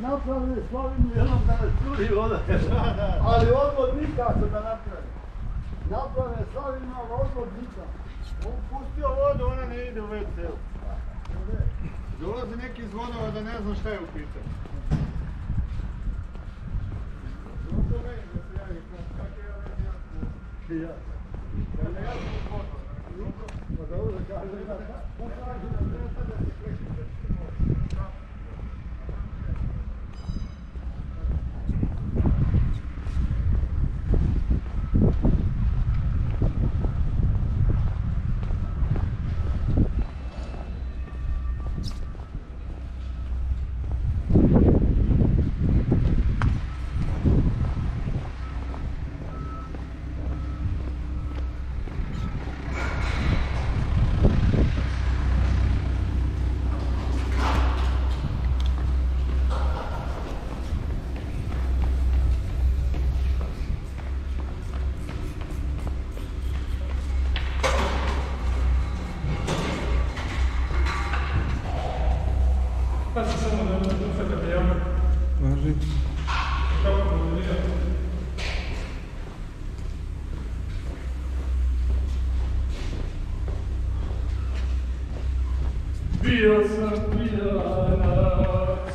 napravili Slavinu jednom da ne curi voda. Ali odvod nikako da naprave. Naprave Slavinu, ali odvod nikako. On pustio vodu, ona ne ide u WC-u. Dolazi neki iz vodova da ne znam šta je u pitanju. Dobro meni da se javi, kako ja već jedan Ja. Da ne ja sam u vodu. Pa dobro da kaže da kaže da treba sad da se klekne. Pazi samo da uzakate javno. Važi. Kako modelira? Bio sam pijanac,